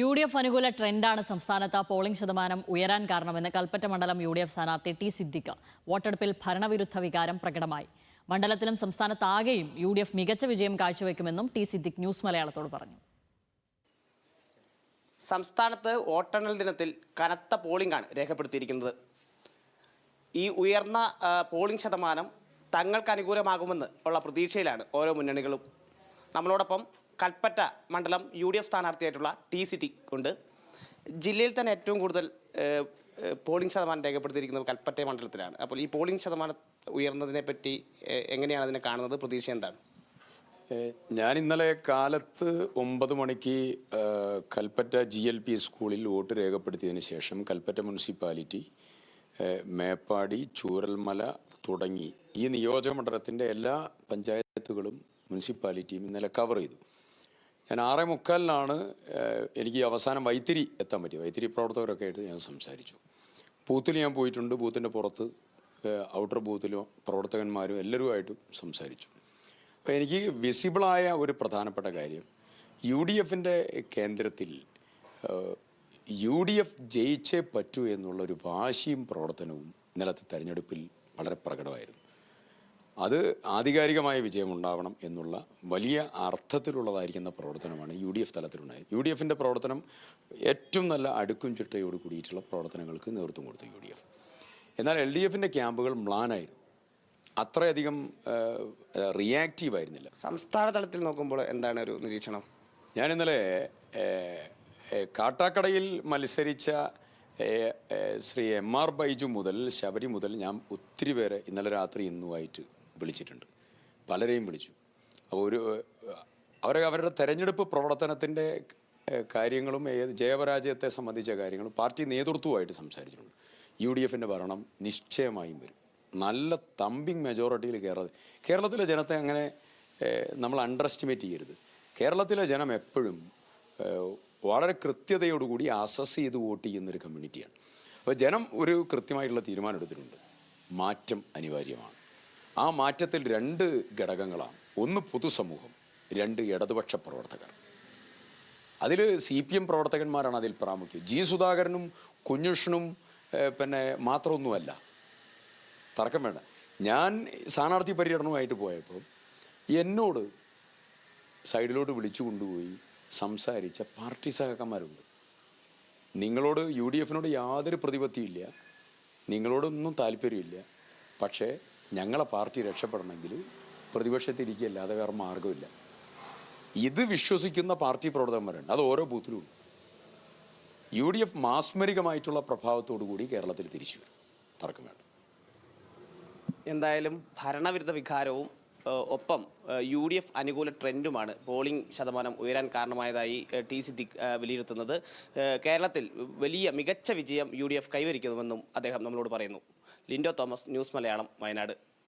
UDF അനുകൂല ട്രെൻഡാണ് സംസ്ഥാനത്ത് polling ശതമാനം ഉയരാൻ കാരണമെന്ന് കൽപ്പറ്റ മണ്ഡലം UDF സ്ഥാനാർത്ഥി ടി സിദ്ദിഖ്. വോട്ടെടുപ്പിൽ ഭരണവിരുദ്ധ വികാരം പ്രകടമായി. മണ്ഡലത്തിലും സംസ്ഥാനത്താകെയും UDF മികച്ച വിജയം കാഴ്ചവെക്കുമെന്നും ടി സിദ്ദിഖ് ന്യൂസ് മലയാളത്തോട് പറഞ്ഞു. സംസ്ഥാനത്ത് വോട്ടെണ്ണൽ ദിനത്തിൽ കനത്ത പോളിംഗാണ് രേഖപ്പെടുത്തിയിരിക്കുന്നത്. ഈ ഉയർന്ന പോളിംഗ് ശതമാനം തങ്ങൾക്ക് അനുകൂലമാകുമെന്ന് ഉള്ള പ്രതീക്ഷയിലാണ് ഓരോ മുന്നണികളും. നമ്മളോടൊപ്പം കൽപ്പറ്റ മണ്ഡലം UDF സ്ഥാനാർത്ഥിയായിട്ടുള്ള ടി സിദ്ദിഖ് ഉണ്ട്. ജില്ലയിൽ തന്നെ ഏറ്റവും കൂടുതൽ പോളിംഗ് ശതമാനം രേഖപ്പെടുത്തിയിരിക്കുന്നത് കൽപ്പറ്റ മണ്ഡലത്തിലാണ്. അപ്പോൾ ഈ പോളിംഗ് ശതമാനം ഉയർന്നതിനെ പറ്റി എങ്ങനെയാണ് അതിനെ കാണുന്നത്? പ്രതീക്ഷ എന്താണ്? ഞാൻ ഇന്നലെ കാലത്ത് 9 മണിക്ക് കൽപ്പറ്റ GLP സ്കൂളിൽ വോട്ട് രേഖപ്പെടുത്തിയതിന് ശേഷം കൽപ്പറ്റ മുനിസിപ്പാലിറ്റി, മേപ്പാടി, ചൂരൽമല തുടങ്ങി ഈ നിയോജക മണ്ഡലത്തിൻ്റെ എല്ലാ പഞ്ചായത്തുകളും മുനിസിപ്പാലിറ്റിയും ഇന്നലെ കവർ ചെയ്തു. ഞാൻ 6:45 എനിക്ക് അവസാനം വൈത്തിരി എത്താൻ പറ്റി. വൈത്തിരി പ്രവർത്തകരൊക്കെ ആയിട്ട് ഞാൻ സംസാരിച്ചു. ബൂത്തിൽ ഞാൻ പോയിട്ടുണ്ട്. ബൂത്തിൻ്റെ പുറത്ത് ഔട്ടർ ബൂത്തിലും പ്രവർത്തകന്മാരും എല്ലാവരുമായിട്ടും സംസാരിച്ചു. അപ്പോൾ എനിക്ക് വിസിബിളായ ഒരു പ്രധാനപ്പെട്ട കാര്യം, UDFൻ്റെ കേന്ദ്രത്തിൽ UDF ജയിച്ചേ പറ്റൂ എന്നുള്ളൊരു വാശിയും പ്രവർത്തനവും ഇന്നലത്തെ തെരഞ്ഞെടുപ്പിൽ വളരെ പ്രകടമായിരുന്നു. അത് ആധികാരികമായ വിജയമുണ്ടാവണം എന്നുള്ള വലിയ അർത്ഥത്തിലുള്ളതായിരിക്കുന്ന പ്രവർത്തനമാണ് UDF തലത്തിലുണ്ടായത്. UDFൻ്റെ പ്രവർത്തനം ഏറ്റവും നല്ല അടുക്കും ചിട്ടയോട് കൂടിയിട്ടുള്ള പ്രവർത്തനങ്ങൾക്ക് നേതൃത്വം കൊടുത്തു UDF. എന്നാൽ LDFൻ്റെ ക്യാമ്പുകൾ മ്ലാനായിരുന്നു. അത്രയധികം റിയാക്റ്റീവ് ആയിരുന്നില്ല. സംസ്ഥാന തലത്തിൽ നോക്കുമ്പോൾ എന്താണ് ഒരു നിരീക്ഷണം? ഞാൻ ഇന്നലെ കാട്ടാക്കടയിൽ മത്സരിച്ച ശ്രീ MR ബൈജു മുതൽ ശബരി മുതൽ ഞാൻ ഒത്തിരി പേരെ ഇന്നലെ രാത്രി ഇന്നുമായിട്ട് വിളിച്ചിട്ടുണ്ട്. പലരെയും വിളിച്ചു. അപ്പോൾ അവരുടെ തെരഞ്ഞെടുപ്പ് പ്രവർത്തനത്തിൻ്റെ കാര്യങ്ങളും ജയപരാജയത്തെ സംബന്ധിച്ച കാര്യങ്ങളും പാർട്ടി നേതൃത്വമായിട്ട് സംസാരിച്ചിട്ടുണ്ട്. UDFൻ്റെ ഭരണം നിശ്ചയമായും വരും. നല്ല തമ്പിങ് മെജോറിറ്റിയിൽ കേരളത്തിലെ ജനത്തെ അങ്ങനെ നമ്മൾ അണ്ടർ എസ്റ്റിമേറ്റ് ചെയ്യരുത്. കേരളത്തിലെ ജനം എപ്പോഴും വളരെ കൃത്യതയോടുകൂടി അസസ് ചെയ്ത് വോട്ട് ചെയ്യുന്നൊരു കമ്മ്യൂണിറ്റിയാണ്. അപ്പോൾ ജനം ഒരു കൃത്യമായിട്ടുള്ള തീരുമാനം എടുത്തിട്ടുണ്ട്. മാറ്റം അനിവാര്യമാണ്. ആ മാറ്റത്തിൽ 2 ഘടകങ്ങളാണ്. ഒന്ന് പൊതുസമൂഹം, 2 ഇടതുപക്ഷ പ്രവർത്തകർ. അതിൽ CPM പ്രവർത്തകന്മാരാണ് അതിൽ പ്രാമുഖ്യം. G സുധാകരനും കുഞ്ഞുഷ്ണും പിന്നെ മാത്രമൊന്നുമല്ല, തർക്കം വേണ്ട. ഞാൻ സ്ഥാനാർത്ഥി പര്യടനവുമായിട്ട് പോയപ്പോൾ എന്നോട് സൈഡിലോട്ട് വിളിച്ചു കൊണ്ടുപോയി സംസാരിച്ച പാർട്ടി സഹകന്മാരുണ്ട്. നിങ്ങളോട് UDFനോട് യാതൊരു പ്രതിപത്തിയില്ല, നിങ്ങളോടൊന്നും താല്പര്യമില്ല, പക്ഷേ ഞങ്ങളെ പാർട്ടി രക്ഷപ്പെടണമെങ്കിൽ പ്രതിപക്ഷത്തിരിക്കുകയല്ലാതെ വേറെ മാർഗമില്ല. ഇത് വിശ്വസിക്കുന്ന പാർട്ടി പ്രവർത്തകന്മാരുണ്ട്. അത് ഓരോ ബൂത്തിലും ഉണ്ട്. UDF മാസ്മരികമായിട്ടുള്ള പ്രഭാവത്തോടു കൂടി കേരളത്തിൽ തിരിച്ചു വരും. തർക്കം വേണ്ട. എന്തായാലും ഭരണവിരുദ്ധ വികാരവും ഒപ്പം UDF അനുകൂല ട്രെൻഡുമാണ് പോളിംഗ് ശതമാനം ഉയരാൻ കാരണമായതായി ടി സിദ്ദിഖ് വിലയിരുത്തുന്നത്. കേരളത്തിൽ വലിയ മികച്ച വിജയം UDF കൈവരിക്കുന്നുവെന്നും അദ്ദേഹം നമ്മളോട് പറയുന്നു. ലിൻഡോ തോമസ്, ന്യൂസ് മലയാളം, വയനാട്.